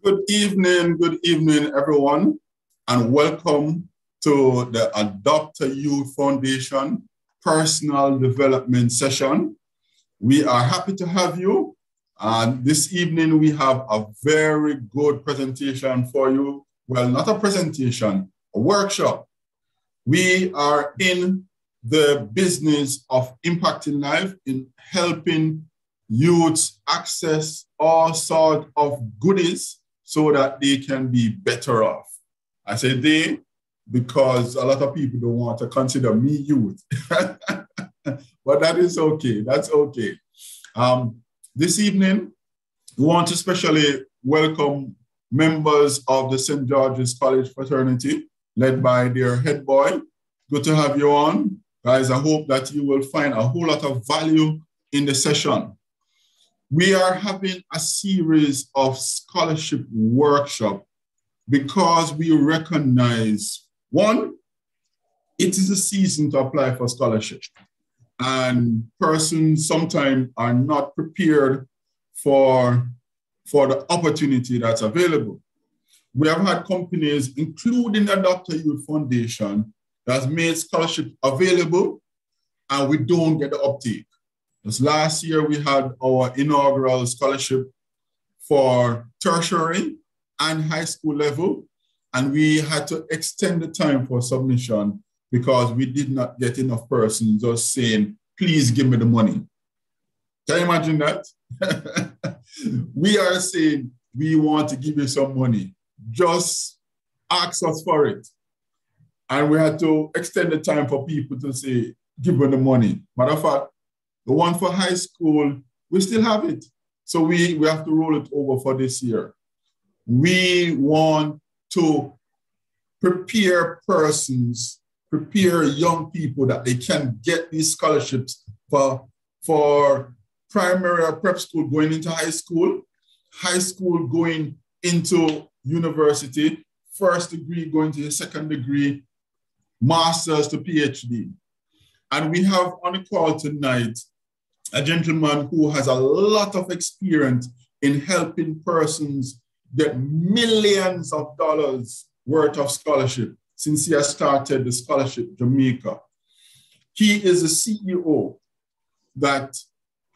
Good evening, everyone, and welcome to the Adopt a Youth Foundation Personal Development Session. We are happy to have you. And this evening, we have a very good presentation for you. Well, not a presentation, a workshop. We are in the business of impacting life, in helping youths access all sorts of goodies so that they can be better off. I say they because a lot of people don't want to consider me youth. But that is okay. That's okay. This evening, we want to especially welcome members of the St. George's College fraternity, led by their head boy. Good to have you on. Guys, I hope that you will find a whole lot of value in the session. We are having a series of scholarship workshops because we recognize, one, it is a season to apply for scholarship. And persons sometimes are not prepared for the opportunity that's available. We have had companies, including the Adopt a Youth Foundation, that's made scholarship available, and we don't get the uptake. This last year, we had our inaugural scholarship for tertiary and high school level, and we had to extend the time for submission because we did not get enough persons just saying, please give me the money. Can you imagine that? We are saying, we want to give you some money. Just ask us for it. And we had to extend the time for people to say, give me the money. Matter of fact, the one for high school, we still have it. So we have to roll it over for this year. We want to prepare persons, prepare young people that they can get these scholarships for primary or prep school going into high school going into university, first degree going to the second degree, master's to PhD. And we have on the call tonight a gentleman who has a lot of experience in helping persons get millions of dollars worth of scholarship since he has started the Scholarship Jamaica. He is a CEO that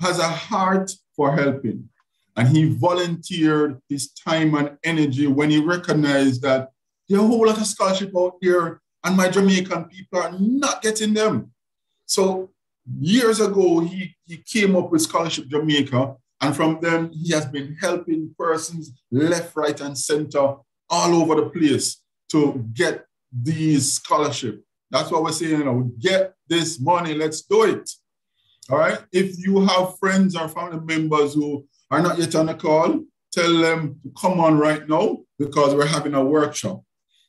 has a heart for helping, and he volunteered his time and energy when he recognized that there are a whole lot of scholarship out there and my Jamaican people are not getting them. So years ago, he came up with Scholarship Jamaica, and from then he has been helping persons left, right, and center all over the place to get these scholarships. That's what we're saying, you know, get this money, let's do it. All right. If you have friends or family members who are not yet on the call, tell them to come on right now because we're having a workshop.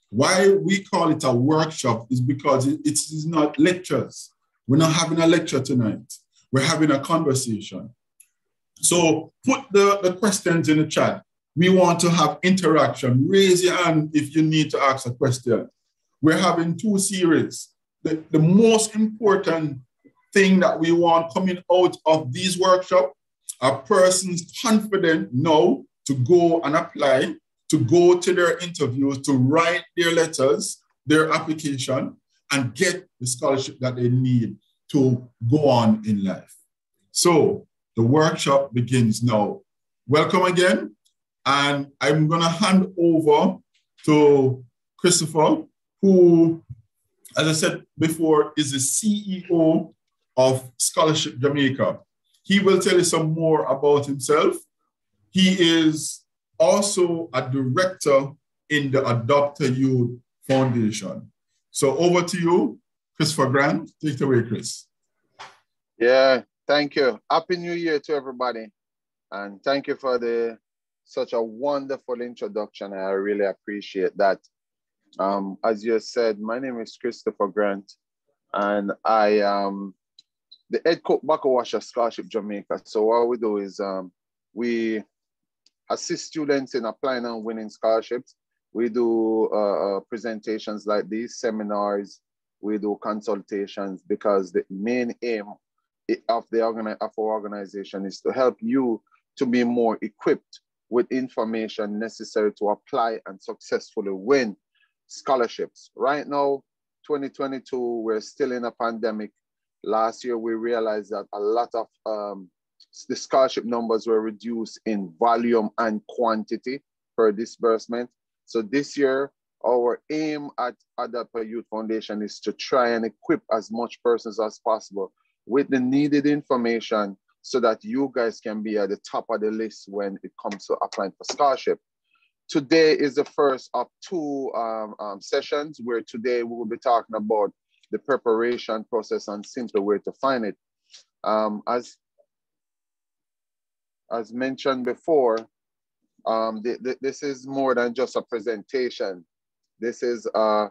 Why we call it a workshop is because it is not lectures. We're not having a lecture tonight. We're having a conversation. So put the questions in the chat. We want to have interaction. Raise your hand if you need to ask a question. We're having two series. The most important thing that we want coming out of these workshops are persons confident now to go and apply, to go to their interviews, to write their letters, their application, and get the scholarship that they need to go on in life. So the workshop begins now. Welcome again. And I'm going to hand over to Christopher, who, as I said before, is the CEO of Scholarship Jamaica. He will tell you some more about himself. He is also a director in the Adopt a Youth Foundation. So over to you, Christopher Grant. Take it away, Chris. Yeah, thank you. Happy New Year to everybody. And thank you for such a wonderful introduction. I really appreciate that. As you said, my name is Christopher Grant, and I am the head coach Buckle Washer Scholarship Jamaica. So what we do is we assist students in applying and winning scholarships. We do presentations like these, seminars, we do consultations, because the main aim of our organization is to help you to be more equipped with information necessary to apply and successfully win scholarships. Right now, 2022, we're still in a pandemic. Last year, we realized that a lot of the scholarship numbers were reduced in volume and quantity per disbursement. So this year, our aim at Adapa Youth Foundation is to try and equip as much persons as possible with the needed information so that you guys can be at the top of the list when it comes to applying for scholarship. Today is the first of two sessions where today we will be talking about the preparation process and simply where to find it. As mentioned before, this is more than just a presentation. This is a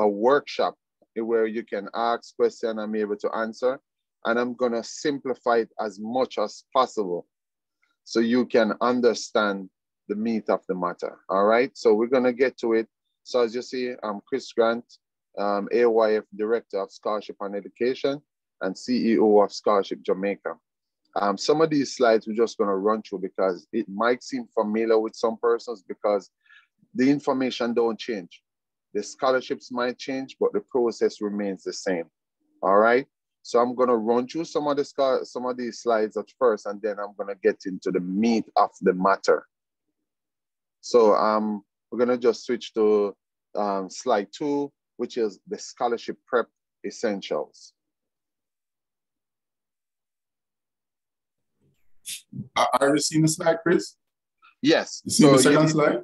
workshop where you can ask questions and I'm able to answer. And I'm gonna simplify it as much as possible so you can understand the meat of the matter, all right? So we're gonna get to it. So as you see, I'm Chris Grant, AYF Director of Scholarship and Education and CEO of Scholarship Jamaica. Some of these slides we're just gonna run through because it might seem familiar with some persons because the information don't change. The scholarships might change, but the process remains the same, all right? So I'm gonna run through some of these slides at first, and then I'm gonna get into the meat of the matter. So we're gonna just switch to slide 2, which is the scholarship prep essentials. Are you seeing the slide, Chris? Yes. You see the second slide?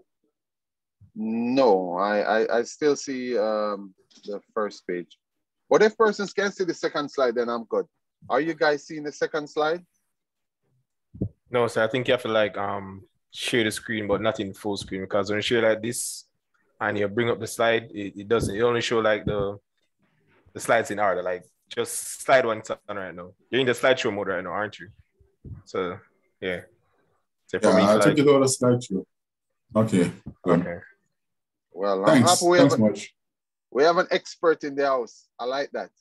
No, I still see the first page. But if persons can see the second slide, then I'm good. Are you guys seeing the second slide? No, sir. I think you have to like share the screen, but not in full screen, because when you share like this and you bring up the slide, it doesn't. It only show like the slides in order. Like just slide 1 on right now. You're in the slideshow mode right now, aren't you? So yeah. So for me, I like, took it out of slideshow. Okay. Good. Okay. Well, thanks. Thanks much. We have an expert in the house. I like that.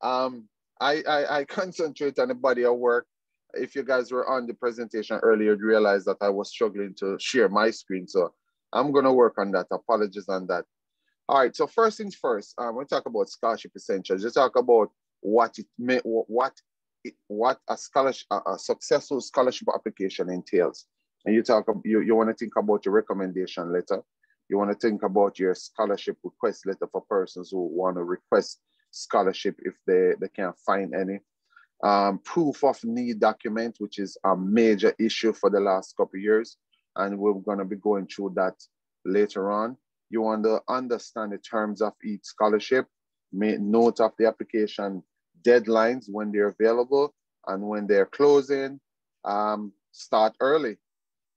I concentrate on the body of work. If you guys were on the presentation earlier, you realize that I was struggling to share my screen. So I'm going to work on that. Apologies on that. All right. So first things first, we talk about scholarship essentials. You talk about what it meant, what a successful scholarship application entails. And you want to think about your recommendation letter. You want to think about your scholarship request letter for persons who want to request scholarship if they can't find any. Proof of need document, which is a major issue for the last couple of years. And we're going to be going through that later on. You want to understand the terms of each scholarship, make note of the application deadlines when they're available and when they're closing. Start early.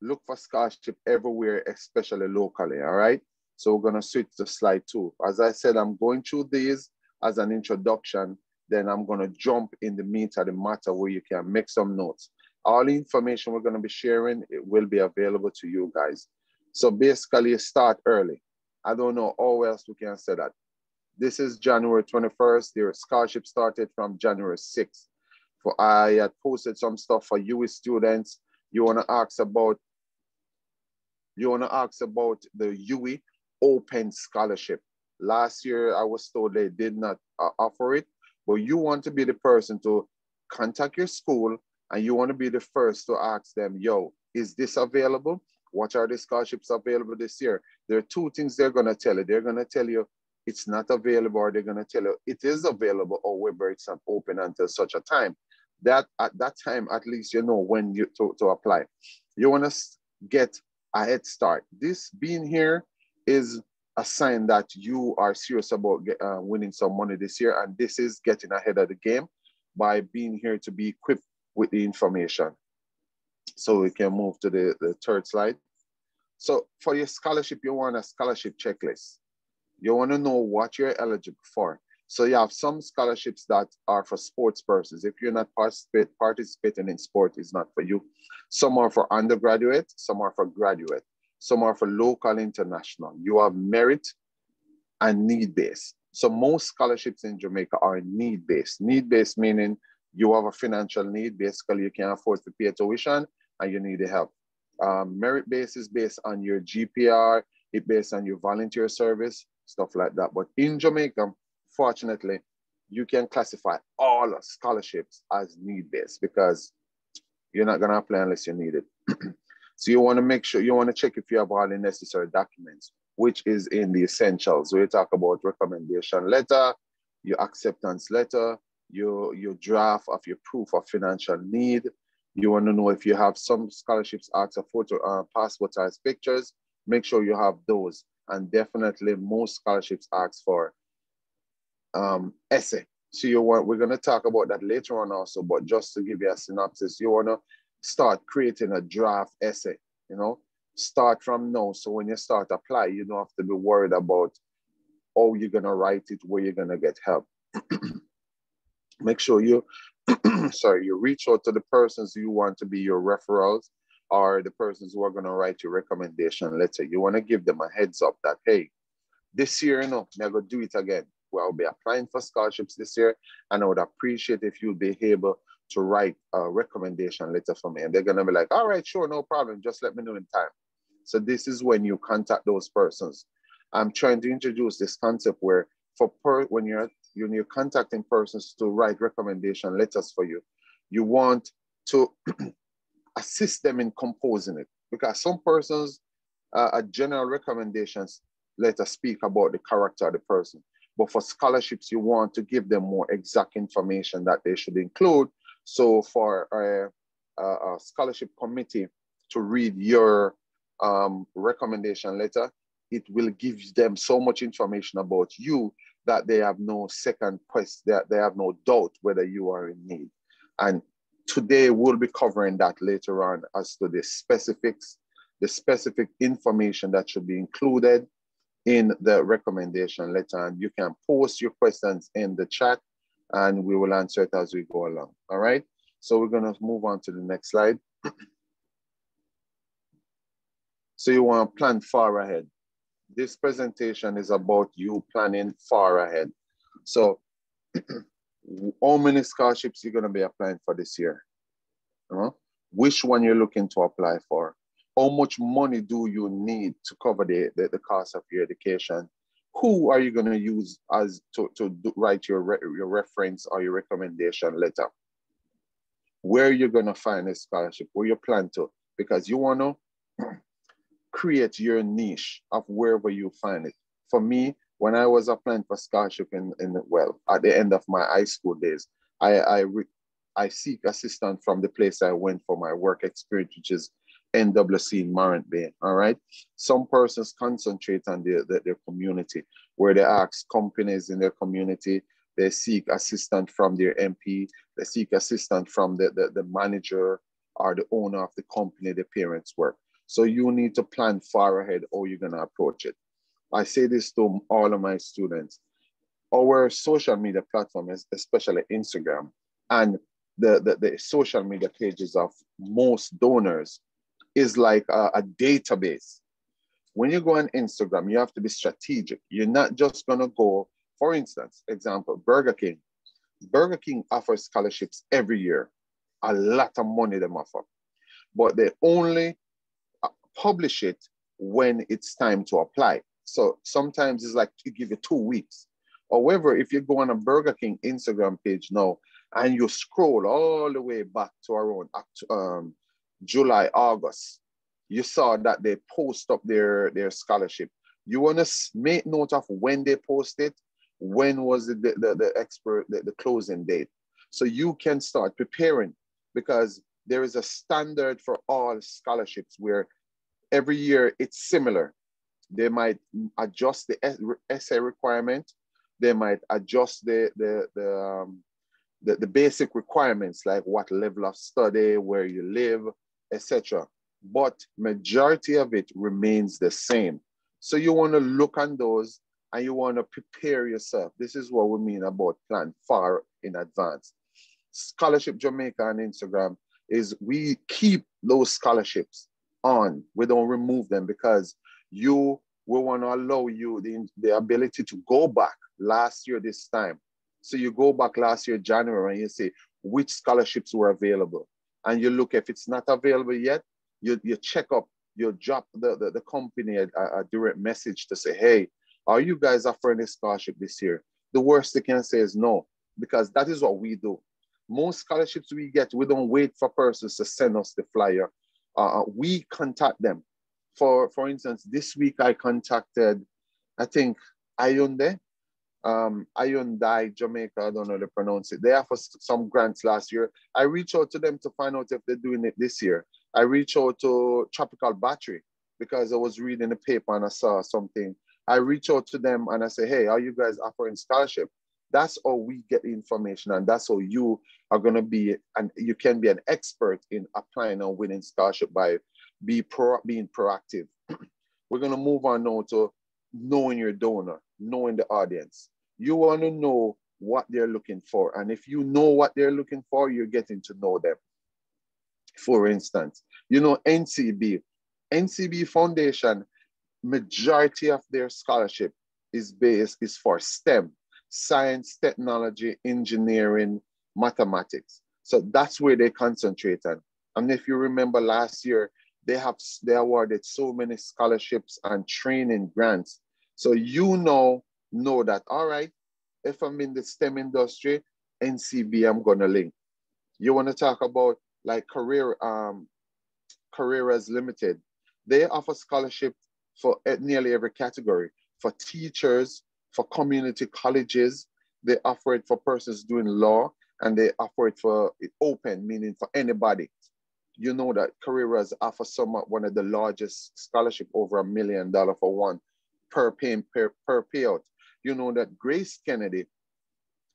Look for scholarship everywhere, especially locally, all right? So we're gonna switch to slide 2. As I said, I'm going through these as an introduction, then I'm gonna jump in the meat of the matter where you can make some notes. All the information we're gonna be sharing, it will be available to you guys. So basically start early. I don't know how else we can say that. This is January 21st, their scholarship started from January 6th. I had posted some stuff for US students. You wanna ask about the UE Open Scholarship. Last year, I was told they did not offer it, but you want to be the person to contact your school and you want to be the first to ask them, yo, is this available? What are the scholarships available this year? There are 2 things they're going to tell you. They're going to tell you it's not available, or they're going to tell you it is available, however, it's not open until such a time. That at that time, at least you know when to apply. You want to get a head start. This being here is a sign that you are serious about winning some money this year, and this is getting ahead of the game by being here to be equipped with the information. So we can move to the third slide. So for your scholarship, you want a scholarship checklist. You want to know what you're eligible for. So you have some scholarships that are for sports persons. If you're not participating in sport, it's not for you. Some are for undergraduate, some are for graduate, some are for local, international. You have merit and need-based. So most scholarships in Jamaica are need-based. Need-based meaning you have a financial need. Basically, you can't afford to pay tuition and you need the help. Merit base is based on your GPR, it based on your volunteer service, stuff like that. But in Jamaica, fortunately, you can classify all scholarships as need-based because you're not gonna apply unless you need it. So you wanna make sure, you wanna check if you have all the necessary documents, which is in the essentials. We talk about recommendation letter, your acceptance letter, your draft of your proof of financial need. You want to know if you have some scholarships ask a photo, passport size pictures, make sure you have those. And definitely most scholarships ask for essay. So we're going to talk about that later on also, but just to give you a synopsis, you want to start creating a draft essay, you know, start from now. So when you start apply, you don't have to be worried about how you're going to write it, where you're going to get help. Make sure you, you reach out to the persons you want to be your referrals or the persons who are going to write your recommendation letter. You want to give them a heads up that, hey, this year, you know, I'm going to do it again. Well, I'll be applying for scholarships this year, and I would appreciate if you'll be able to write a recommendation letter for me. And they're going to be like, all right, sure, no problem. Just let me know in time. So this is when you contact those persons. I'm trying to introduce this concept where when you're contacting persons to write recommendation letters for you, you want to assist them in composing it, because some persons, a general recommendations letter speak about the character of the person. But for scholarships, you want to give them more exact information that they should include. So for a scholarship committee to read your recommendation letter, it will give them so much information about you that they have no second quest, that they have no doubt whether you are in need. And today we'll be covering that later on as to the specifics, the specific information that should be included in the recommendation letter. And you can post your questions in the chat and we will answer it as we go along. All right. So we're going to move on to the next slide. So you want to plan far ahead. This presentation is about you planning far ahead. So how many scholarships you're going to be applying for this year? Which one you're looking to apply for? How much money do you need to cover the cost of your education? Who are you going to use as to write your reference or your recommendation letter? Where are you going to find a scholarship? Where you plan to? Because you want to create your niche of wherever you find it. For me, when I was applying for scholarship at the end of my high school days, I seek assistance from the place I went for my work experience, which is NWC in Morant Bay. All right. Some persons concentrate on their community, where they ask companies in their community, they seek assistance from their MP, they seek assistance from the manager or the owner of the company the parents work. So you need to plan far ahead how you're going to approach it. I say this to all of my students. Our social media platform, especially Instagram, and the social media pages of most donors is like a database. When you go on Instagram, you have to be strategic. You're not just going to go, for instance, example, Burger King. Burger King offers scholarships every year. A lot of money they offer. But they only publish it when it's time to apply. So sometimes it's like to give you 2 weeks. However, if you go on a Burger King Instagram page now and you scroll all the way back to around July, August, you saw that they post up their scholarship. You want to make note of when they post it, when was the closing date. So you can start preparing, because there is a standard for all scholarships where every year it's similar. They might adjust the essay requirement. They might adjust the basic requirements, like what level of study, where you live, etc. But majority of it remains the same. So you want to look on those and you want to prepare yourself. This is what we mean about plan far in advance. Scholarship Jamaica on Instagram is we keep those scholarships on. We don't remove them, because we want to allow you the ability to go back last year this time. So you go back last year, January, and you say which scholarships were available. And you look, if it's not available yet, you check up, you drop the company a direct message to say, hey, are you guys offering a scholarship this year? The worst they can say is no, because that is what we do. Most scholarships we get, we don't wait for persons to send us the flyer. We contact them. For instance, this week I contacted, I think, Hyundai, Jamaica, I don't know how to pronounce it. They offered some grants last year. I reached out to them to find out if they're doing it this year. I reached out to Tropical Battery because I was reading the paper and I saw something. I reached out to them and I say, hey, are you guys offering scholarship? That's how we get the information, and that's how you are going to be, and you can be an expert in applying and winning scholarship by being proactive. We're going to move on now to knowing your donor, knowing the audience. You want to know what they're looking for. And if you know what they're looking for, you're getting to know them. For instance, you know, NCB Foundation, majority of their scholarship is for STEM, science, technology, engineering, mathematics. So that's where they concentrate on. And if you remember last year, they awarded so many scholarships and training grants. So you know that, all right, if I'm in the STEM industry, NCB, I'm gonna link. You wanna talk about like Careers Limited. They offer scholarship for nearly every category. For teachers, for community colleges, they offer it for persons doing law, and they offer it for open, meaning for anybody. You know that Careers offer one of the largest scholarship, over $1 million for one per payout. You know that Grace Kennedy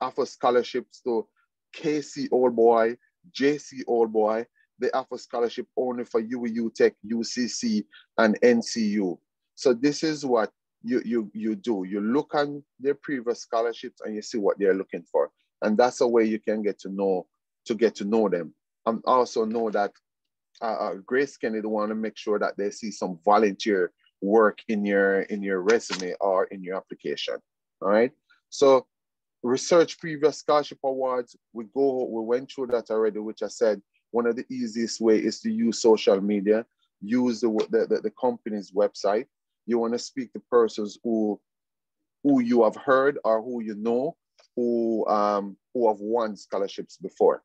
offers scholarships to KC Old Boy, JC Old Boy. They offer scholarship only for UWU Tech, UCC, and NCU. So this is what you do. You look on their previous scholarships and you see what they're looking for. And that's a way you can get to know them. And also know that Grace Kennedy want to make sure that they see some volunteer work in your resume or in your application. All right. So research previous scholarship awards. We went through that already, which I said one of the easiest way is to use social media. Use the company's website. You want to speak to persons who you have heard or who you know who have won scholarships before.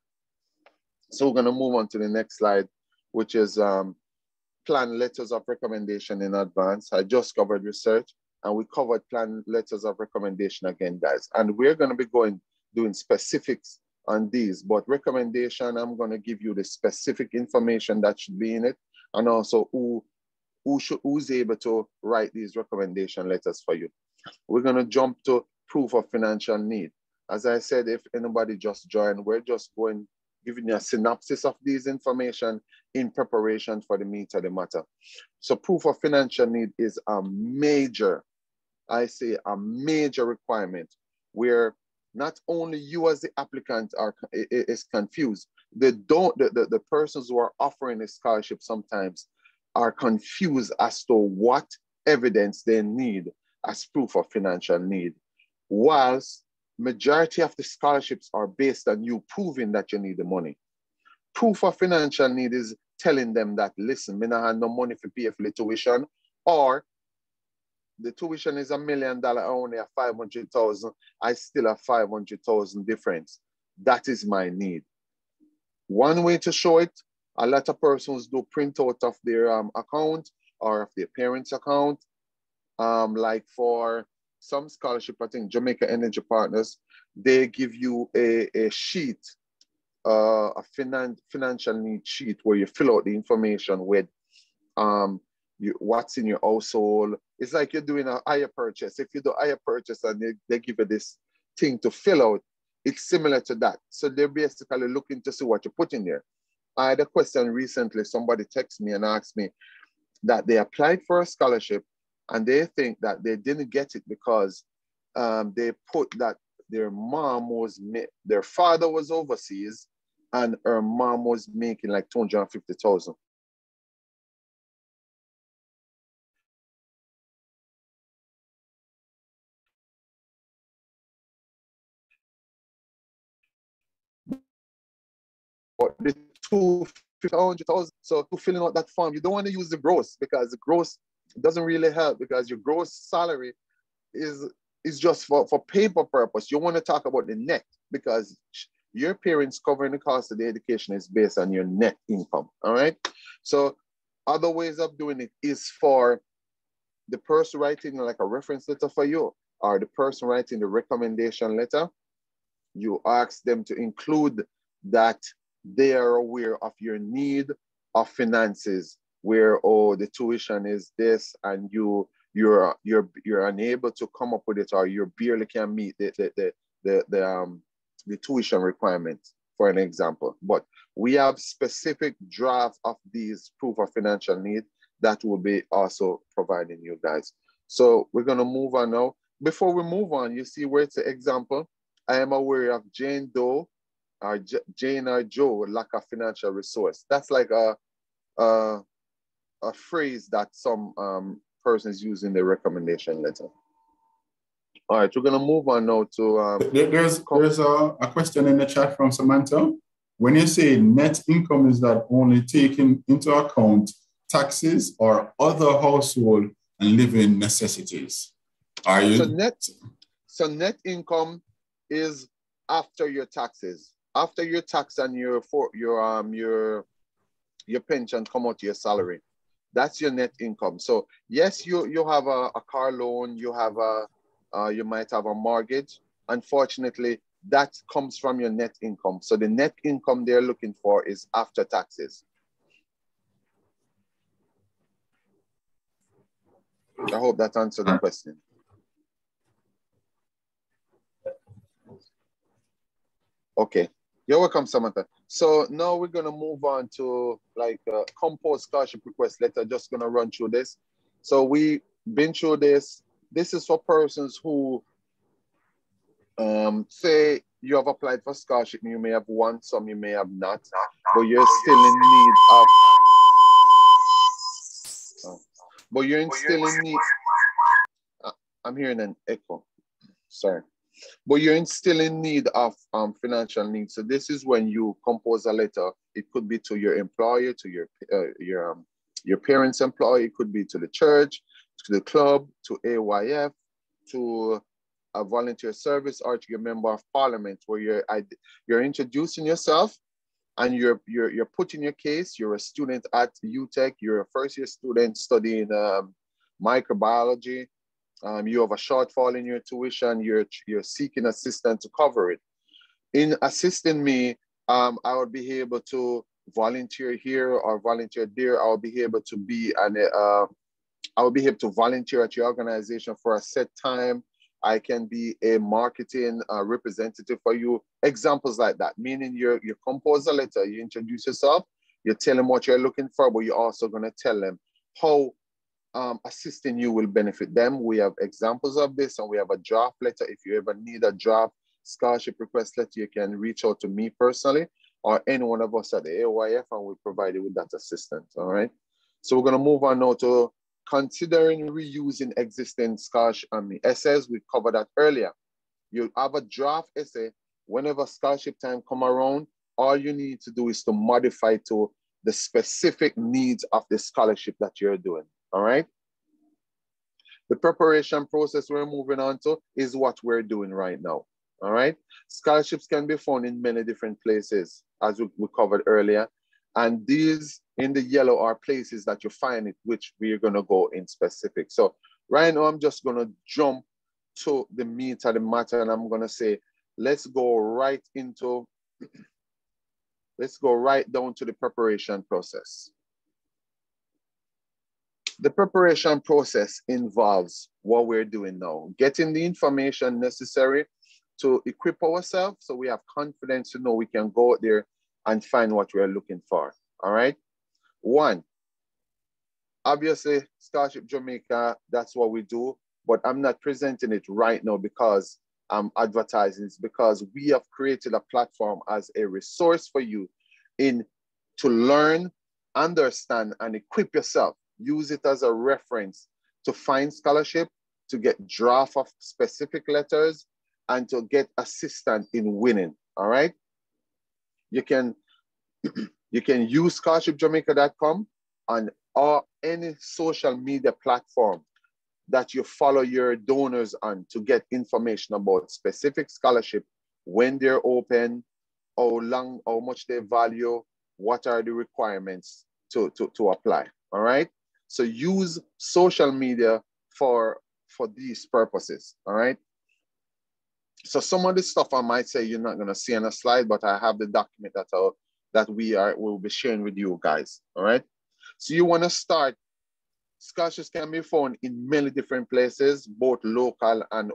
So we're going to move on to the next slide, which is plan letters of recommendation in advance. I just covered research, and we covered plan letters of recommendation again, guys. And we're going to be doing specifics on these, but recommendation, I'm going to give you the specific information that should be in it, and also who's able to write these recommendation letters for you. We're going to jump to proof of financial need. As I said, if anybody just joined, we're just giving you a synopsis of these information in preparation for the meat of the matter. So proof of financial need is a major requirement where not only you as the applicant is confused, the persons who are offering a scholarship sometimes are confused as to what evidence they need as proof of financial need. Whilst majority of the scholarships are based on you proving that you need the money. Proof of financial need is telling them that, listen, me not have no money for pay for the tuition, or the tuition is $1 million, I only have 500,000, I still have 500,000 difference. That is my need. One way to show it, a lot of persons do print out of their account or of their parents' account. Like for some scholarship, I think Jamaica Energy Partners, they give you a sheet, a financial need sheet where you fill out the information with what's in your household. It's like you're doing a hire purchase. If you do hire purchase and they give you this thing to fill out, it's similar to that. So they're basically looking to see what you put in there. I had a question recently. Somebody texted me and asked me that they applied for a scholarship and they think that they didn't get it because they put that their father was overseas and her mom was making like 250,000. But the 100,000. So to filling out that form, you don't want to use the gross, because the gross doesn't really help, because your gross salary is just for paper purpose. You want to talk about the net, because your parents covering the cost of the education is based on your net income. All right. So other ways of doing it is for the person writing like a reference letter for you, or the person writing the recommendation letter. You ask them to include that they are aware of your need of finances, where, oh, the tuition is this, and you're unable to come up with it, or you barely can meet the tuition requirements, for an example. But we have specific drafts of these proof of financial need that will be also providing you guys. So we're going to move on now. Before we move on, you see where it's an example. I am aware of Jane Doe, or Jane or Joe lack of financial resource. That's like a phrase that some persons use in the recommendation letter. All right, we're going to move on now to... There's a question in the chat from Samantha. When you say net income, is that only taking into account taxes or other household and living necessities? Are you... So net income is after your taxes. After your tax and your pension come out to your salary. That's your net income. So yes, you have a car loan, you have you might have a mortgage. Unfortunately, that comes from your net income. So the net income they're looking for is after taxes. I hope that answered the question. Okay, you're welcome, Samantha. So now we're gonna move on to like composed scholarship request letter. Just gonna run through this. So we've been through this. This is for persons who say you have applied for scholarship, you may have won some, you may have not, but you're still in need of, I'm hearing an echo, sorry. But you're still in need of financial needs. So this is when you compose a letter. It could be to your employer, to your parents' employer. It could be to the church, to the club, to AYF, to a volunteer service, or to your member of parliament, where you're introducing yourself and you're putting your case. You're a student at UTech. You're a first-year student studying microbiology. You have a shortfall in your tuition. You're seeking assistance to cover it. In assisting me, I would be able to volunteer here or volunteer there. I will be able to volunteer at your organization for a set time. I can be a marketing representative for you. Examples like that, meaning you compose a letter, you introduce yourself, you tell them what you're looking for, but you're also going to tell them how assisting you will benefit them. We have examples of this, and we have a draft letter. If you ever need a draft scholarship request letter, you can reach out to me personally or any one of us at the AYF, and we'll provide you with that assistance. All right. So we're going to move on now to considering reusing existing scholarship essays. We covered that earlier. You have a draft essay. Whenever scholarship time come around, all you need to do is to modify to the specific needs of the scholarship that you're doing. All right. The preparation process we're moving on to is what we're doing right now. All right. Scholarships can be found in many different places, as we covered earlier. And these in the yellow are places that you find it, which we're going to go in specific. So right now, I'm just going to jump to the meat of the matter, and I'm going to say, let's go right down to the preparation process. The preparation process involves what we're doing now, getting the information necessary to equip ourselves so we have confidence to know we can go out there and find what we're looking for. All right. One, obviously, Scholarship Jamaica, that's what we do, but I'm not presenting it right now because I'm advertising. It's because we have created a platform as a resource for you to learn, understand, and equip yourself. Use it as a reference to find scholarship, to get draft of specific letters, and to get assistance in winning. All right. You can You can use scholarshipjamaica.com on any social media platform that you follow your donors on to get information about specific scholarship, when they're open, how much they value, what are the requirements to apply, all right? So use social media for these purposes, all right? So some of the stuff I might say you're not gonna see on a slide, but I have the document that we'll be sharing with you guys, all right? So you wanna start, scholarships can be found in many different places, both local and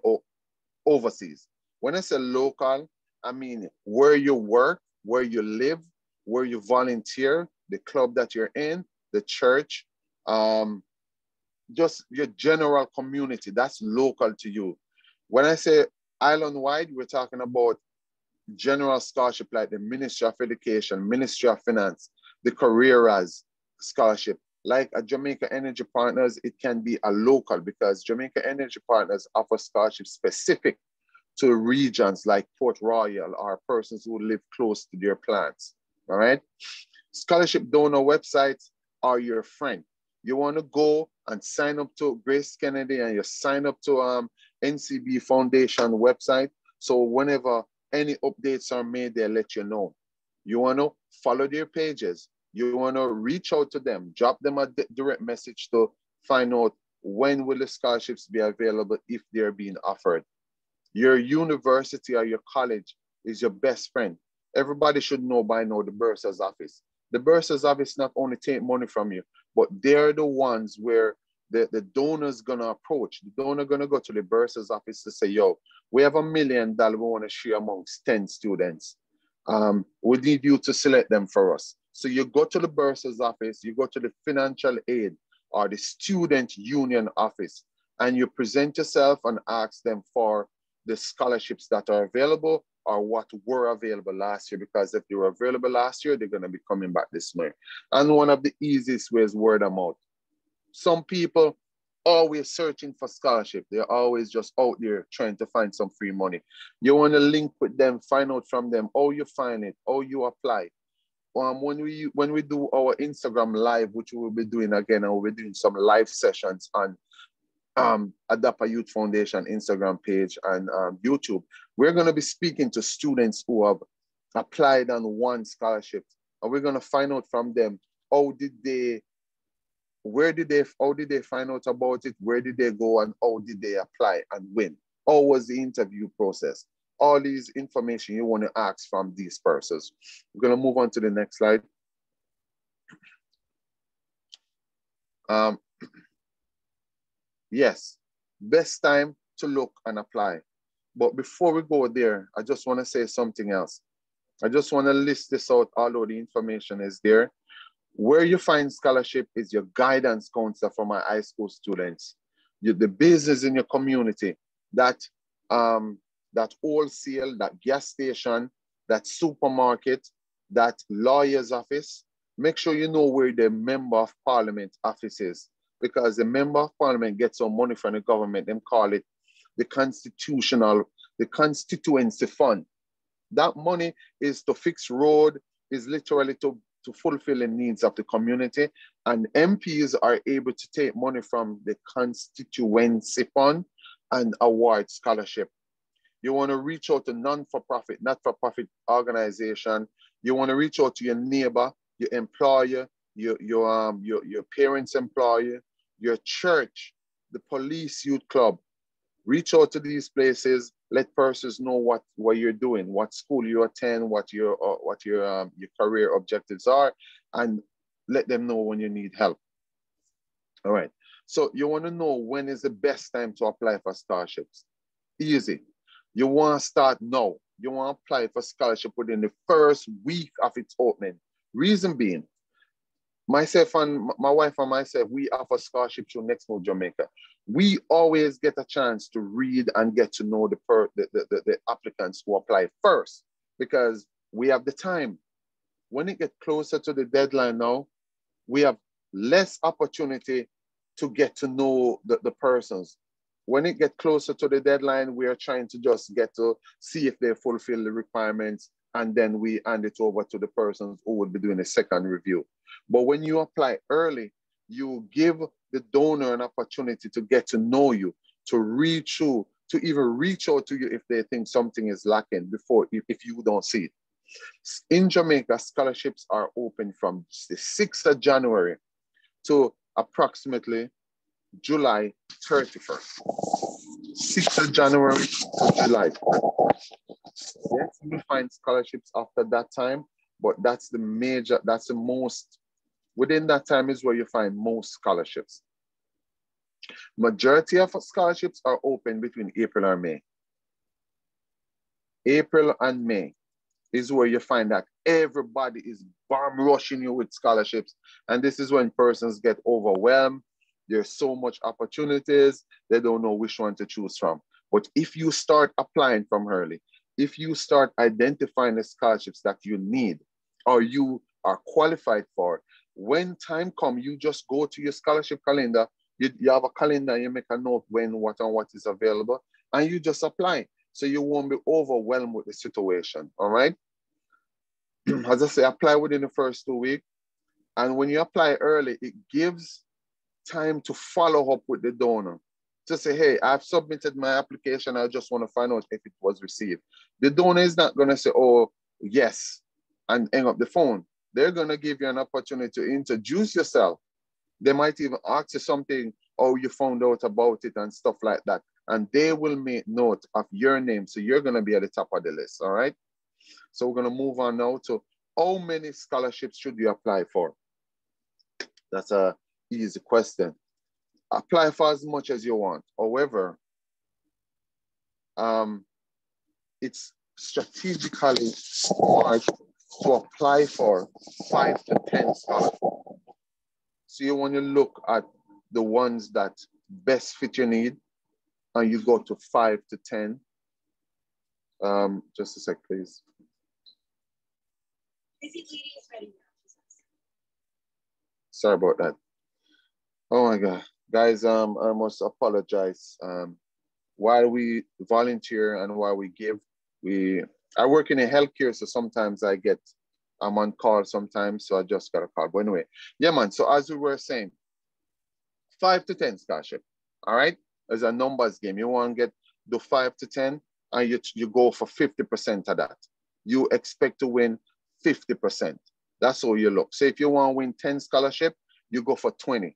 overseas. When I say local, I mean where you work, where you live, where you volunteer, the club that you're in, the church, just your general community, that's local to you. When I say island-wide, we're talking about general scholarship like the Ministry of Education, Ministry of Finance, the Careeras scholarship. Like a Jamaica Energy Partners, it can be a local because Jamaica Energy Partners offer scholarships specific to regions like Port Royal or persons who live close to their plants, all right? Scholarship donor websites are your friend. You want to go and sign up to Grace Kennedy and you sign up to NCB Foundation website. So whenever any updates are made, they'll let you know. You want to follow their pages. You want to reach out to them, drop them a direct message to find out when will the scholarships be available if they're being offered. Your university or your college is your best friend. Everybody should know by now the bursar's office. The bursar's office not only take money from you, but they're the ones where the donor's gonna approach. The donor gonna go to the bursar's office to say, yo, we have $1 million we wanna share amongst 10 students. We need you to select them for us. So you go to the bursar's office, you go to the financial aid or the student union office, and you present yourself and ask them for the scholarships that are available or what were available last year, because if they were available last year, they're gonna be coming back this year. And one of the easiest ways, word of mouth. Some people always searching for scholarship. They're always just out there trying to find some free money. You wanna link with them, find out from them how you find it, how you apply. When we do our Instagram live, which we will be doing again, and we'll be doing some live sessions on Adapa Youth Foundation Instagram page and YouTube, we're going to be speaking to students who have applied and won scholarships, and we're going to find out from them how did they find out about it, where did they go, and how did they apply and win? How was the interview process? All these information you want to ask from these persons. We're going to move on to the next slide. Yes, best time to look and apply. But before we go there, I just want to say something else. I just want to list this out, although the information is there. Where you find scholarship is your guidance counselor for my high school students. The business in your community, that wholesale, that gas station, that supermarket, that lawyer's office. Make sure you know where the member of parliament office is, because the member of parliament gets some money from the government. Them call it the constituency fund. That money is to fix road, is literally to fulfill the needs of the community. And MPs are able to take money from the constituency fund and award scholarship. You want to reach out to non-for-profit, not-for-profit organization. You want to reach out to your neighbor, your employer, your parents' employer, your church, the police youth club. Reach out to these places. Let persons know what you're doing, what school you attend, what your career objectives are, and let them know when you need help. All right. So you want to know when is the best time to apply for scholarships. Easy. You want to start now. You want to apply for scholarship within the first week of its opening. Reason being, myself and my wife and myself, we offer scholarship through Next Move Jamaica. We always get a chance to read and get to know the applicants who apply first, because we have the time. When it gets closer to the deadline now, we have less opportunity to get to know the persons. When it gets closer to the deadline, we are trying to just get to see if they fulfill the requirements and then we hand it over to the persons who will be doing a second review. But when you apply early, you give the donor an opportunity to get to know you, to read through, to even reach out to you if they think something is lacking before, if you don't see it. In Jamaica, scholarships are open from the 6th of January to approximately July 31st. 6th of January to July 31st. Yes, you will find scholarships after that time, but that's the major, that's the most, within that time is where you find most scholarships. Majority of scholarships are open between April and May. April and May is where you find that everybody is bomb rushing you with scholarships. And this is when persons get overwhelmed. There's so much opportunities, they don't know which one to choose from. But if you start applying from early, if you start identifying the scholarships that you need or you are qualified for, when time comes, you just go to your scholarship calendar. You have a calendar, you make a note when, what, and what is available, and you just apply. So you won't be overwhelmed with the situation, all right? As I say, apply within the first 2 weeks. And when you apply early, it gives time to follow up with the donor. To say, hey, I've submitted my application, I just want to find out if it was received. The donor is not going to say, oh, yes, and hang up the phone. They're going to give you an opportunity to introduce yourself. They might even ask you something, oh, you found out about it and stuff like that. And they will make note of your name. So you're going to be at the top of the list, all right? So we're going to move on now to how many scholarships should you apply for? That's an easy question. Apply for as much as you want. However, it's strategically smart to apply for 5 to 10 scholarships. So you want to look at the ones that best fit your need, and you go to 5 to 10. Just a sec, please. Sorry about that. Oh my God. Guys, I must apologize. While we volunteer and while we give, I work in a healthcare, so sometimes I'm on call sometimes, so I just got a call. But anyway, yeah, man. So as we were saying, 5 to 10 scholarship, all right? It's a numbers game. You want to do 5 to 10, and you go for 50% of that. You expect to win 50%. That's how you look. So if you want to win 10 scholarship, you go for 20.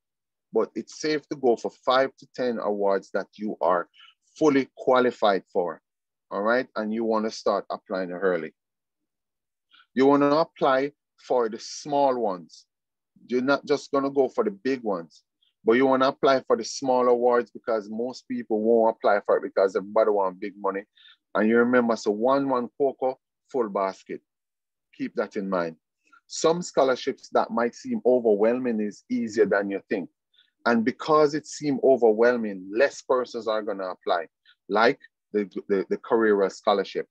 But it's safe to go for 5 to 10 awards that you are fully qualified for, all right? And you want to start applying early. You want to apply for the small ones. You're not just going to go for the big ones, but you want to apply for the small awards because most people won't apply for it because everybody wants big money. And you remember, so one cocoa, full basket. Keep that in mind. Some scholarships that might seem overwhelming is easier than you think. And because it seems overwhelming, less persons are going to apply, like the Career Scholarship.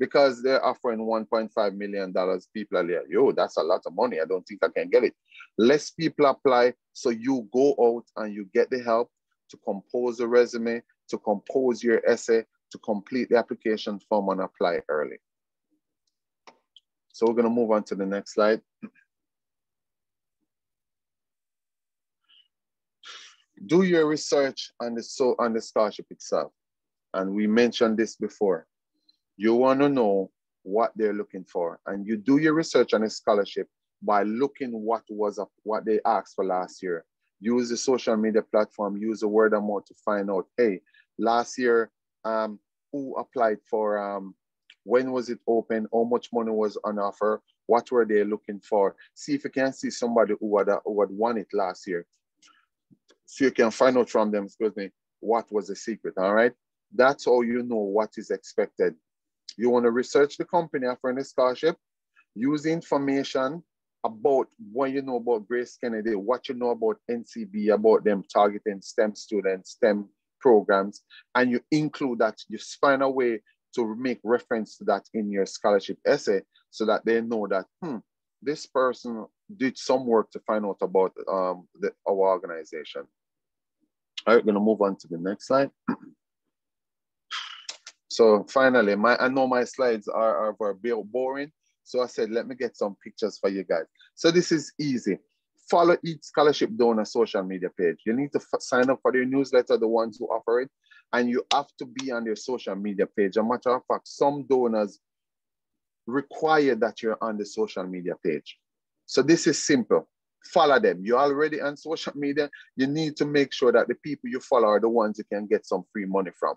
Because they're offering $1.5 million, people are like, yo, that's a lot of money. I don't think I can get it. Less people apply, so you go out and you get the help to compose a resume, to compose your essay, to complete the application form and apply early. So we're going to move on to the next slide. Do your research on the scholarship itself. And we mentioned this before. You want to know what they're looking for. And you do your research on a scholarship by looking what they asked for last year. Use the social media platform, use the word of mouth to find out, hey, last year, who applied for, when was it open, how much money was on offer, what were they looking for? See if you can see somebody who had won it last year. So you can find out from them, what was the secret, all right? That's how you know what is expected. You want to research the company offering a scholarship, use the information about what you know about Grace Kennedy, what you know about NCB, about them targeting STEM students, STEM programs, and you include that. You find a way to make reference to that in your scholarship essay so that they know that, this person did some work to find out about our organization. All right, going to move on to the next slide. So finally, I know my slides are boring. So I said, let me get some pictures for you guys. So this is easy. Follow each scholarship donor social media page. You need to sign up for their newsletter, the ones who offer it, and you have to be on their social media page. As a matter of fact, some donors require that you're on the social media page. So this is simple. Follow them. You're already on social media. You need to make sure that the people you follow are the ones you can get some free money from.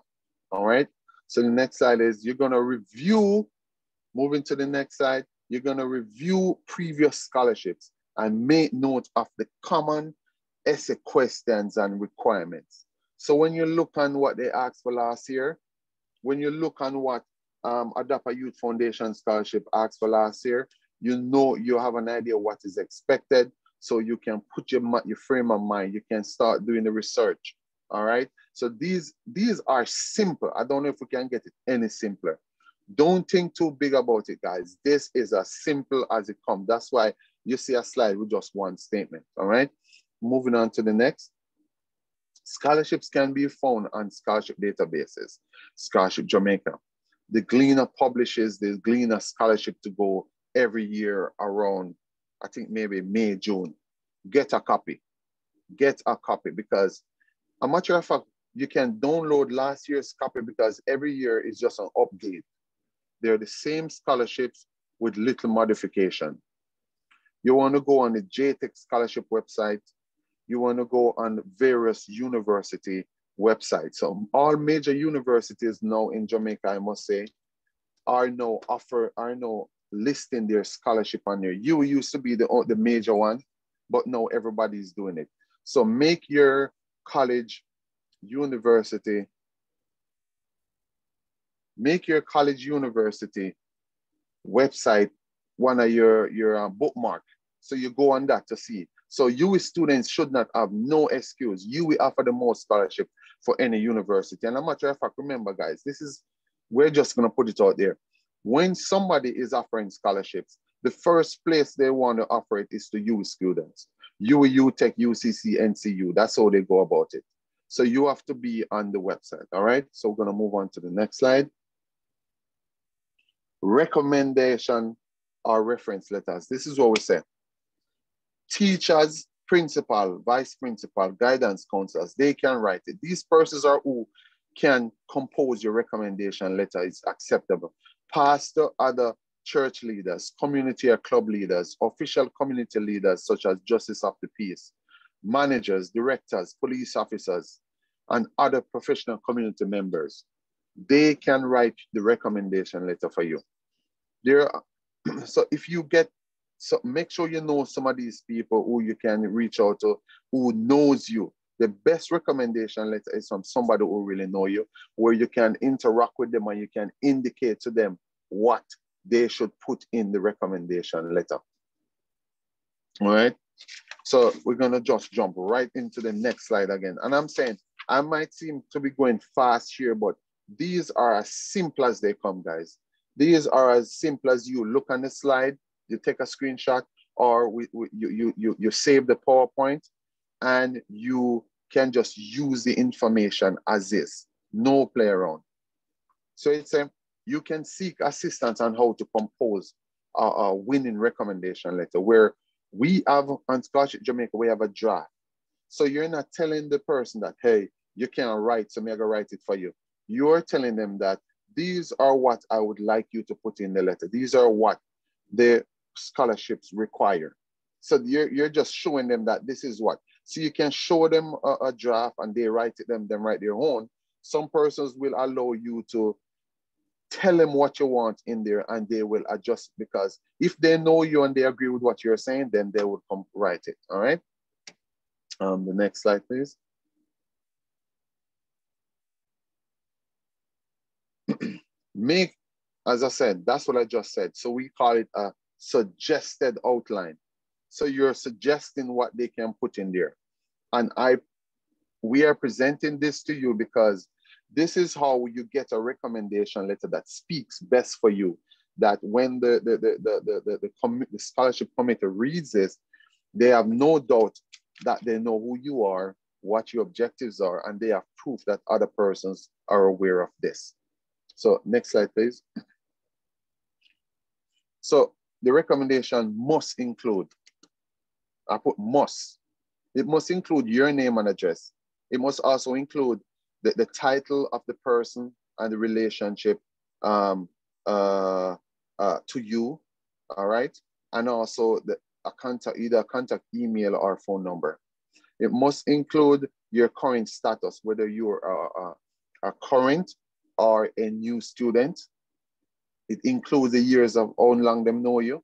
All right. So the next slide is you're going to review, moving to the next slide, you're going to review previous scholarships and make note of the common essay questions and requirements. So when you look on what they asked for last year, when you look on what Adapa Youth Foundation Scholarship asked for last year, you know, you have an idea what is expected, so you can put your frame of mind, you can start doing the research, all right? So these are simple. I don't know if we can get it any simpler. Don't think too big about it, guys. This is as simple as it comes. That's why you see a slide with just one statement, all right? Moving on to the next. Scholarships can be found on scholarship databases. Scholarship Jamaica. The Gleaner publishes the Gleaner scholarship to go every year around, I think maybe May, June. Get a copy. Get a copy, because a matter of fact, you can download last year's copy because every year is just an update. They're the same scholarships with little modification. You want to go on the JTech scholarship website. You want to go on various university websites. So all major universities now in Jamaica, I must say, are now listing their scholarship on there. You used to be the major one, but now everybody's doing it. So make your college, university, website one of your bookmark. So you go on that to see. So UWI students should not have no excuse. UWI offer the most scholarship for any university. And a matter of fact, remember guys, we're just gonna put it out there. When somebody is offering scholarships, the first place they want to offer it is to UWI students. UWI, UTech, UCC, NCU, that's how they go about it. So you have to be on the website, all right? So we're gonna move on to the next slide. Recommendation or reference letters. This is what we say. Teachers, principal, vice principal, guidance counselors, they can write it. These persons are who can compose your recommendation letter. It's acceptable. Pastor, other church leaders, community or club leaders, official community leaders such as Justice of the Peace, managers, directors, police officers, and other professional community members. They can write the recommendation letter for you. So if you make sure you know some of these people who you can reach out to, who knows you. The best recommendation letter is from somebody who really know you, where you can interact with them and you can indicate to them what they should put in the recommendation letter. All right. So we're going to just jump right into the next slide again. And I'm saying, I might seem to be going fast here, but these are as simple as they come, guys. These are as simple as you look on the slide, you take a screenshot, or you save the PowerPoint, and you can just use the information as is. No play around. So it's you can seek assistance on how to compose a winning recommendation letter, where we have on Scholarship Jamaica, we have a draft. So you're not telling the person that, hey, you can't write, so I'm gonna write it for you. You're telling them that these are what I would like you to put in the letter. These are what the scholarships require. So you're just showing them that this is what. So you can show them a draft and they write it, them write their own. Some persons will allow you to tell them what you want in there and they will adjust, because if they know you and they agree with what you're saying, then they will come write it, all right? The next slide, please. As I said, that's what I just said. So we call it a suggested outline. So you're suggesting what they can put in there. And we are presenting this to you because this is how you get a recommendation letter that speaks best for you. That when the scholarship committee reads this, they have no doubt that they know who you are, what your objectives are, and they have proof that other persons are aware of this. So next slide, please. So the recommendation must include, I put must. It must include your name and address. It must also include the title of the person and the relationship to you, all right? And also a contact, either a contact email or phone number. It must include your current status, whether you are a current or a new student. It includes the years of how long them know you.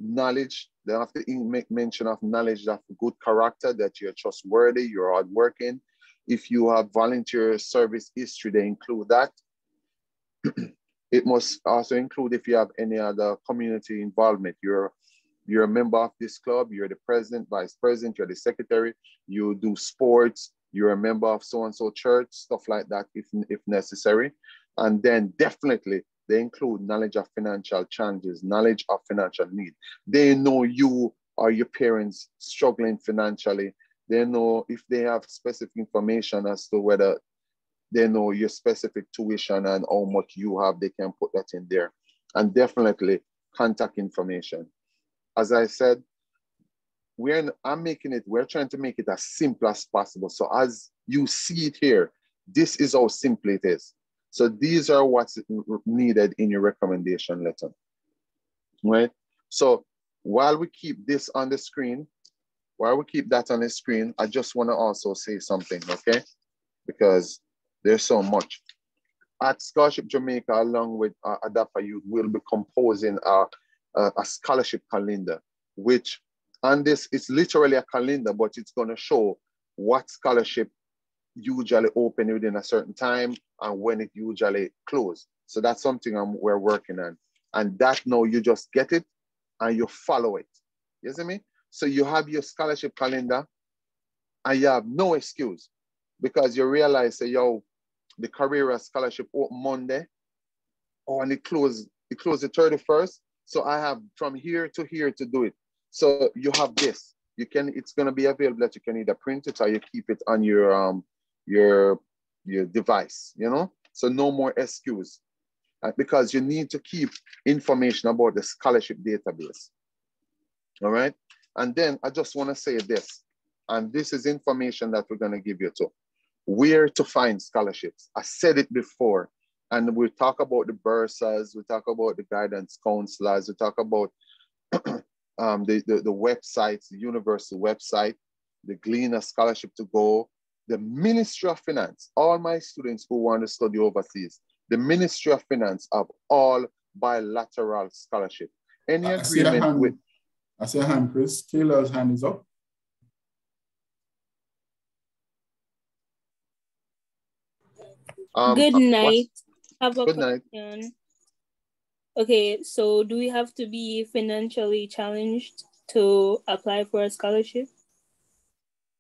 Knowledge, they have to make mention of knowledge of good character, that you're trustworthy, you're hardworking. If you have volunteer service history, they include that. It must also include if you have any other community involvement. You're a member of this club, you're the president, vice president, you're the secretary, you do sports, you're a member of so-and-so church, stuff like that if necessary. And then definitely they include knowledge of financial challenges, knowledge of financial need. They know you or your parents struggling financially. They know if they have specific information as to whether they know your specific tuition and how much you have, they can put that in there. And definitely contact information. As I said, we're trying to make it as simple as possible. So as you see it here, this is how simple it is. So these are what's needed in your recommendation letter, right? So while we keep this on the screen, I just want to also say something, okay? Because there's so much. At Scholarship Jamaica, along with ADAPA Youth, we'll be composing a scholarship calendar, which on this, it's literally a calendar, but it's going to show what scholarship usually open within a certain time and when it usually close. So that's something we're working on. And that now you just get it and you follow it. You see me? So you have your scholarship calendar and you have no excuse because you realize, say, yo, the career scholarship open Monday, and it closed the 31st. So I have from here to here to do it. So you have this. It's going to be available that you can either print it or you keep it on your device, you know? So no more excuse because you need to keep information about the scholarship database. All right. And then I just want to say this, and this is information that we're going to give you too. Where to find scholarships. I said it before, and we talk about the bursars, we talk about the guidance counselors, we talk about the websites, the university website, the Gleaner Scholarship to Go, the Ministry of Finance. All my students who want to study overseas, the Ministry of Finance have all bilateral scholarship. Any agreement with... I see a hand, Chris. Taylor's hand is up. Good night. Have a good night. Okay, so do we have to be financially challenged to apply for a scholarship?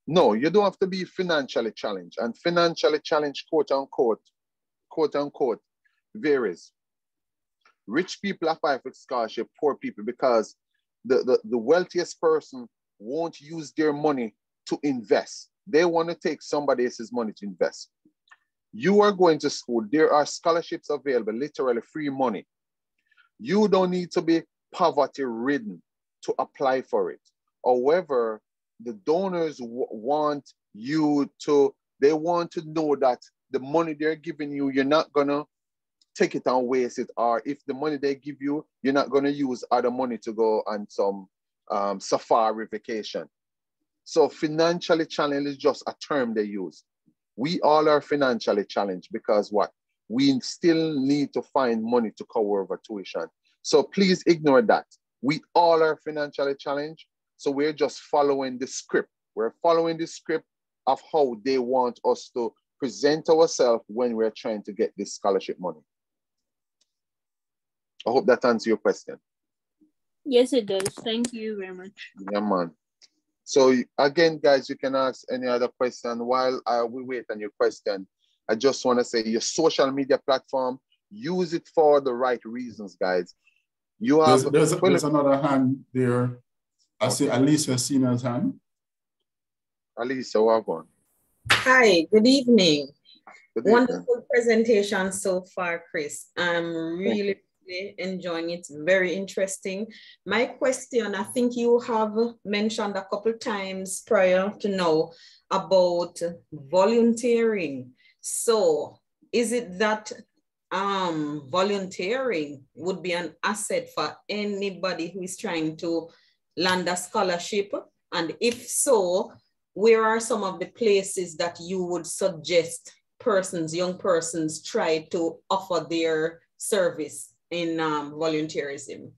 No, you don't have to be financially challenged. And financially challenged, quote unquote, varies. Rich people apply for scholarship, poor people, because the wealthiest person won't use their money to invest. They want to take somebody else's money to invest. You are going to school, there are scholarships available, literally free money. You don't need to be poverty-ridden to apply for it. However, the donors want you to, they want to know that the money they're giving you, you're not gonna take it and waste it, or if the money they give you, you're not gonna use other money to go on some safari vacation. So financially challenged is just a term they use. We all are financially challenged because what? We still need to find money to cover over tuition. So please ignore that. We all are financially challenged. So we're just following the script. We're following the script of how they want us to present ourselves when we're trying to get this scholarship money. I hope that answers your question. Yes, it does. Thank you very much. Yeah, man. So again, guys, you can ask any other question. While we wait on your question, I just want to say your social media platform, use it for the right reasons, guys. You have there's another hand there. I see Alicia Sina's hand. Alicia, welcome. Hi, good evening. Wonderful presentation so far, Chris. I'm really enjoying it. Very interesting. My question, I think you have mentioned a couple times prior to now about volunteering. So is it that volunteering would be an asset for anybody who is trying to land a scholarship? And if so, where are some of the places that you would suggest young persons try to offer their service in volunteerism?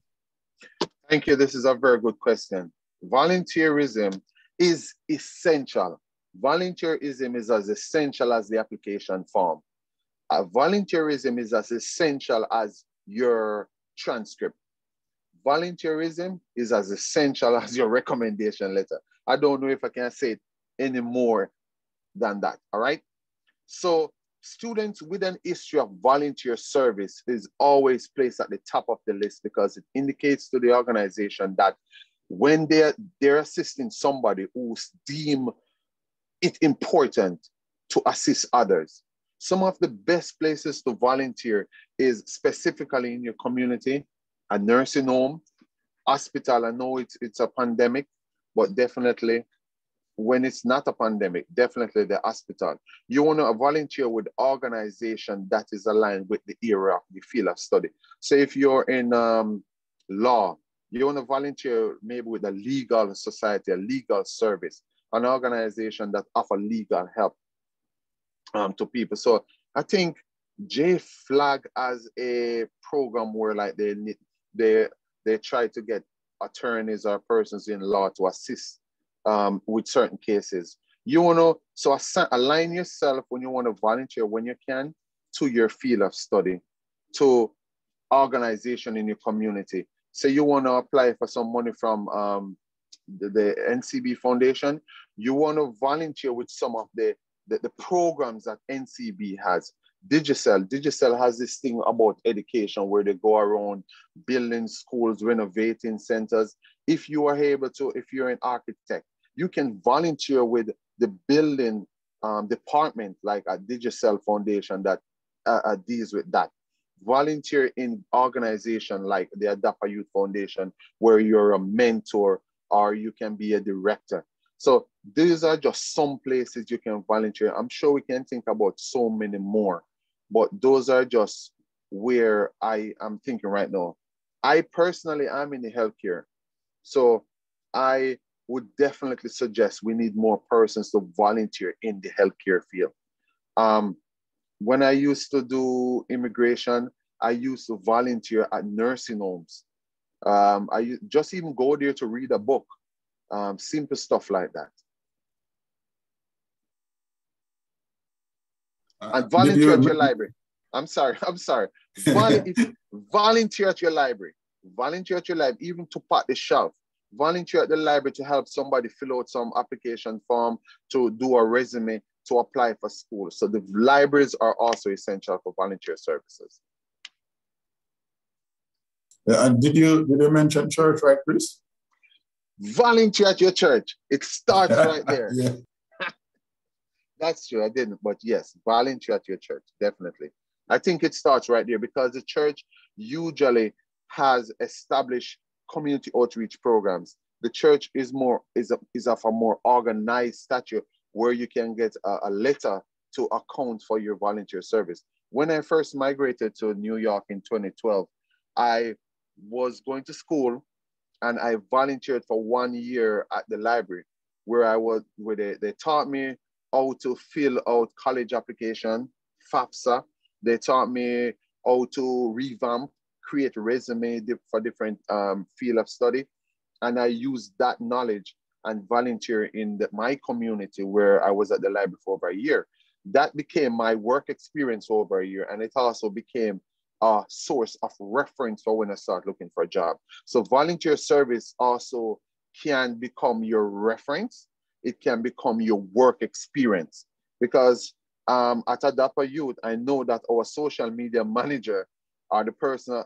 Thank you. This is a very good question. Volunteerism is essential. Volunteerism is as essential as the application form. Volunteerism is as essential as your transcript. Volunteerism is as essential as your recommendation letter. I don't know if I can say it any more than that, all right? So students with an history of volunteer service is always placed at the top of the list because it indicates to the organization that when they're assisting somebody who's deemed it important to assist others. Some of the best places to volunteer is specifically in your community, a nursing home, hospital. I know it's a pandemic, but definitely when it's not a pandemic, definitely the hospital. You want to volunteer with organization that is aligned with the area of the field of study. So if you're in law, you want to volunteer maybe with a legal society, a legal service, an organization that offer legal help to people. So I think JFLAG as a program where like they try to get attorneys or persons in law to assist with certain cases. You want to, so align yourself when you want to volunteer, when you can, to your field of study, to organization in your community. So you want to apply for some money from the NCB Foundation. You want to volunteer with some of the programs that NCB has. Digicel has this thing about education where they go around building schools, renovating centers. If you are able to, if you're an architect, you can volunteer with the building department like a Digicel Foundation that deals with that. Volunteer in organization like the Adapa Youth Foundation where you're a mentor or you can be a director. So these are just some places you can volunteer. I'm sure we can think about so many more, but those are just where I am thinking right now. I personally am in the healthcare. So I would definitely suggest we need more persons to volunteer in the healthcare field. When I used to do immigration, I used to volunteer at nursing homes. I just even go there to read a book, simple stuff like that. And volunteer at your library. I'm sorry. Volunteer at your library. Volunteer at your library, even to pat the shelf. Volunteer at the library to help somebody fill out some application form, to do a resume, to apply for school. So the libraries are also essential for volunteer services. Yeah, and did you mention church, right, Chris? Volunteer at your church. It starts right there. Yeah. That's true, I didn't, but yes, volunteer at your church, definitely. I think it starts right there because the church usually has established community outreach programs. The church is of a more organized stature where you can get a letter to account for your volunteer service. When I first migrated to New York in 2012, I was going to school and I volunteered for 1 year at the library where they taught me how to fill out college application, FAFSA. They taught me how to revamp, create a resume for different field of study. And I used that knowledge and volunteer in my community where I was at the library for over a year. That became my work experience over a year. And it also became a source of reference for when I start looking for a job. So volunteer service also can become your reference. It can become your work experience because at Adapa Youth, I know that our social media manager or the person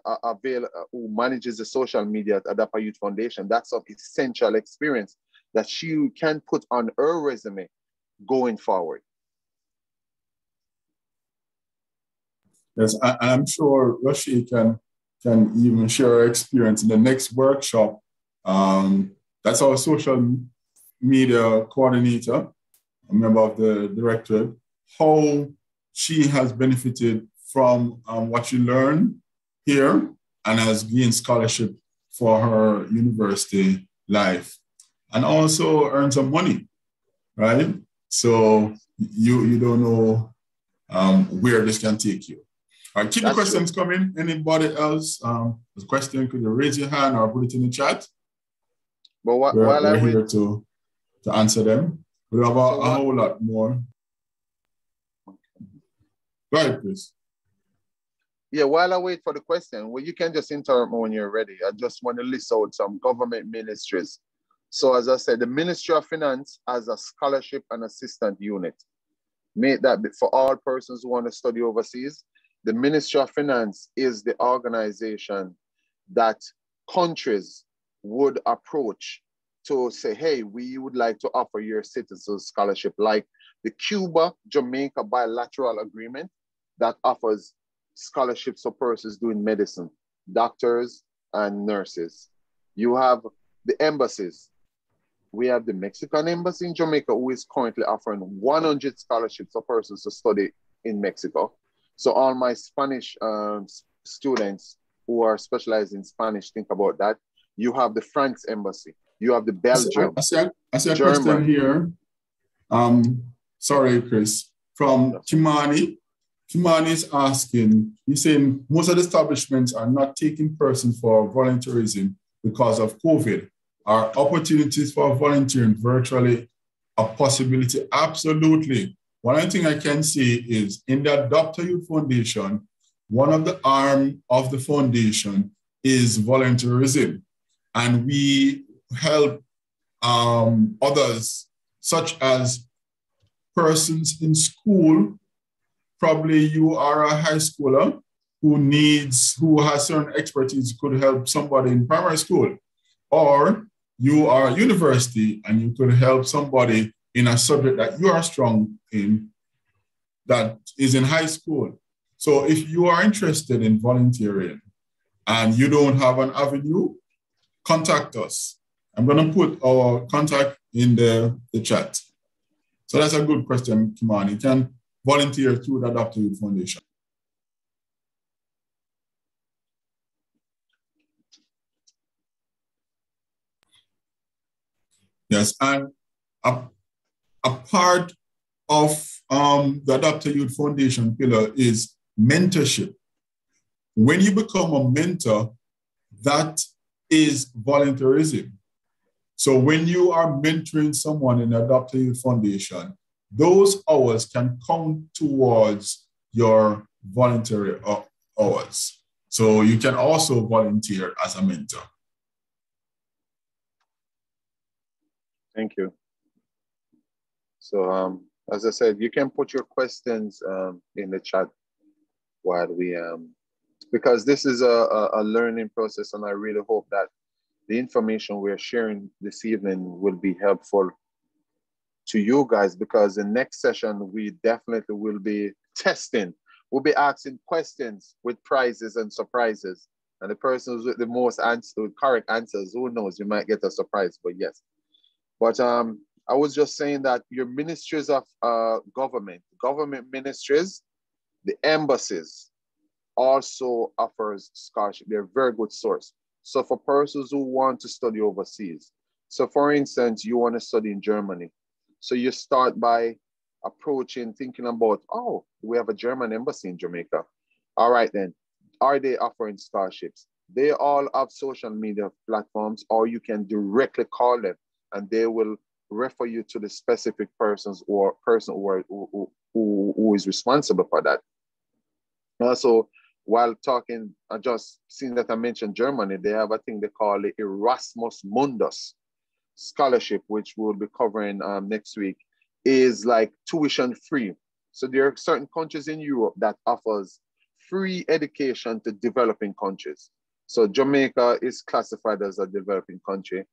who manages the social media at Adapa Youth Foundation, that's an essential experience that she can put on her resume going forward. Yes, and I'm sure Rashi can even share her experience in the next workshop. That's our social media coordinator, a member of the directorate, how she has benefited from what she learned here and has gained scholarship for her university life and also earn some money, right? So you don't know where this can take you. All right, keep the questions coming. Anybody else has a question, could you raise your hand or put it in the chat? But We're here to answer them. We have a whole lot more. Go ahead, Chris. Yeah, while I wait for the question, well, you can just interrupt me when you're ready. I just want to list out some government ministries. So as I said, the Ministry of Finance has a scholarship and assistant unit. Make that for all persons who want to study overseas. The Ministry of Finance is the organization that countries would approach to say, hey, we would like to offer your citizens scholarship, like the Cuba-Jamaica bilateral agreement that offers scholarships for persons doing medicine, doctors and nurses. You have the embassies. We have the Mexican embassy in Jamaica, who is currently offering 100 scholarships for persons to study in Mexico. So all my Spanish students who are specialized in Spanish, think about that. You have the France embassy. You have the Belgium. I see a question here. Sorry, Chris. From Kimani. Kimani is asking, he's saying most of the establishments are not taking persons for volunteerism because of COVID. Are opportunities for volunteering virtually a possibility? Absolutely. One thing I can say is in the Adopter Youth Foundation, one of the arms of the foundation is volunteerism. And we help others, such as persons in school. Probably you are a high schooler who has certain expertise, could help somebody in primary school. Or you are a university and you could help somebody in a subject that you are strong in that is in high school. So if you are interested in volunteering and you don't have an avenue, contact us. I'm going to put our contact in the chat. So that's a good question, Kimani. You can volunteer through the Adopter Youth Foundation. Yes, and a part of the Adopter Youth Foundation pillar is mentorship. When you become a mentor, that is volunteerism. So when you are mentoring someone in the Adopter Youth Foundation, those hours can count towards your voluntary hours. So you can also volunteer as a mentor. Thank you. So as I said, you can put your questions in the chat while we, because this is a learning process, and I really hope that the information we're sharing this evening will be helpful to you guys, because the next session we definitely will be testing. We'll be asking questions with prizes and surprises. And the persons with the most correct answers, who knows, you might get a surprise, but yes. But I was just saying that your ministries of government ministries, the embassies also offers scholarship. They're a very good source. So for persons who want to study overseas, so for instance, you want to study in Germany. So you start by thinking about, oh, we have a German embassy in Jamaica. All right then, are they offering scholarships? They all have social media platforms, or you can directly call them and they will refer you to the specific persons or person who is responsible for that. Also, while talking, I just seen that I mentioned Germany, they have a thing they call the Erasmus Mundus scholarship, which we'll be covering next week, is like tuition free. So there are certain countries in Europe that offers free education to developing countries. So Jamaica is classified as a developing country.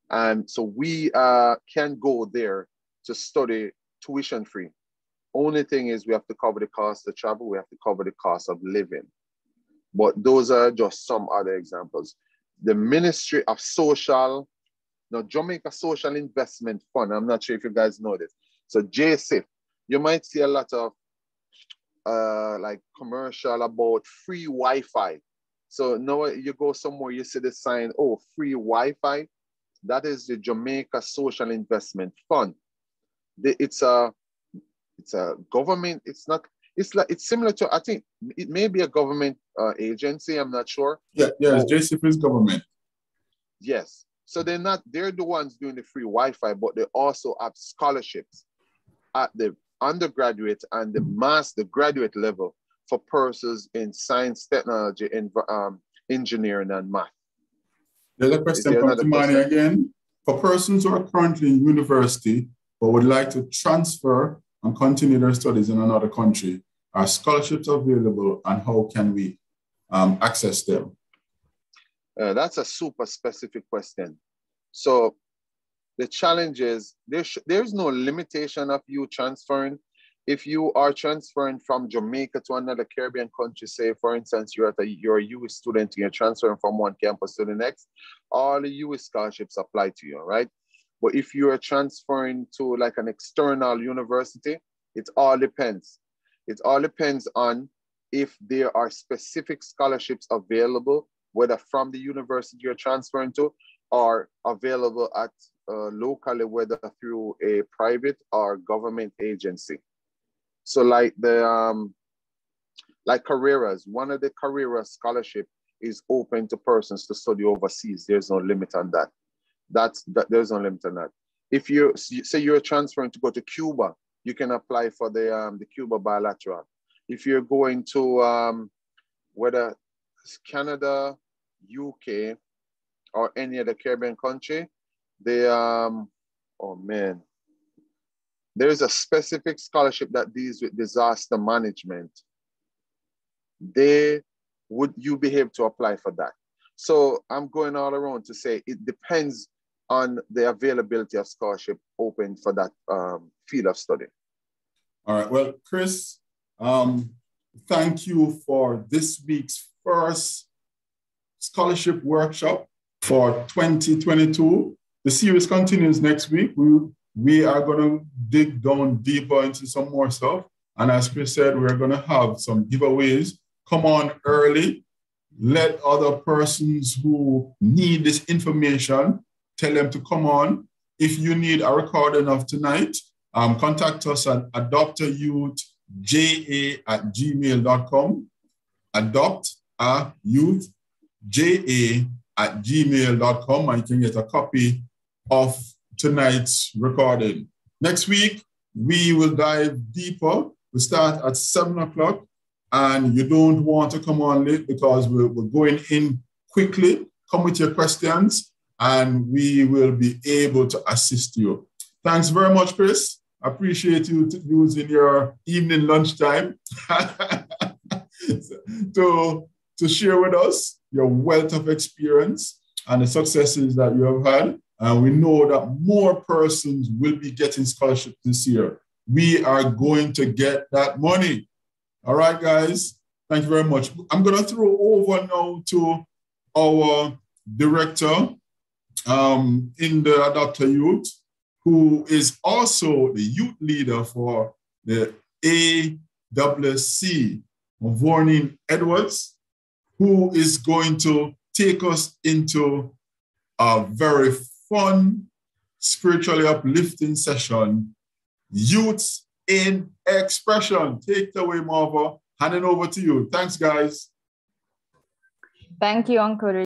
And so we can go there to study tuition free. Only thing is we have to cover the cost of travel, we have to cover the cost of living. But those are just some other examples. The Ministry of Social, Jamaica Social Investment Fund, I'm not sure if you guys know this. So JSIF, you might see a lot of like commercial about free Wi-Fi. So now you go somewhere, you see the sign, oh, free Wi-Fi. That is the Jamaica Social Investment Fund. It's a government, it's similar to, I think it may be a government agency, I'm not sure. Yes, JSIF is government. Yes. So they're the ones doing the free Wi-Fi, but they also have scholarships at the undergraduate and the graduate level for persons in science, technology, and engineering and math. There's a question from Timani again. For persons who are currently in university but would like to transfer and continue their studies in another country, are scholarships available and how can we access them? That's a super specific question. So the challenge is there's no limitation of you transferring. If you are transferring from Jamaica to another Caribbean country, say for instance, you're a US student, you're transferring from one campus to the next, all the US scholarships apply to you, right? But if you are transferring to like an external university, it all depends. It all depends on if there are specific scholarships available, whether from the university you're transferring to or available at locally, whether through a private or government agency. So like like Carreras, one of the Carreras scholarship is open to persons to study overseas. There's no limit on that. There's no limit on that. If you say you're transferring to go to Cuba, you can apply for the Cuba bilateral. If you're going to whether it's Canada, UK, or any other Caribbean country, oh man, there's a specific scholarship that deals with disaster management. Would you be able to apply for that? So I'm going all around to say it depends on the availability of scholarship open for that field of study. All right, well, Chris, thank you for this week's first scholarship workshop for 2022. The series continues next week. We are going to dig down deeper into some more stuff. And as Chris said, we're going to have some giveaways. Come on early. Let other persons who need this information, tell them to come on. If you need a recording of tonight, contact us at adoptayouthja@gmail.com. adoptayouthja@gmail.com, and you can get a copy of tonight's recording. Next week, we will dive deeper. We start at 7 o'clock, and you don't want to come on late because we're going in quickly. Come with your questions, and we will be able to assist you. Thanks very much, Chris. I appreciate you using your evening lunchtime to share with us your wealth of experience and the successes that you have had. And we know that more persons will be getting scholarships this year. We are going to get that money. All right, guys. Thank you very much. I'm going to throw over now to our director in the Adopter Youth, who is also the youth leader for the AWC, Vornin Edwards, who is going to take us into a very fun, spiritually uplifting session, Youths in Expression. Take it away, Marva. Handing over to you. Thanks, guys. Thank you, Uncle.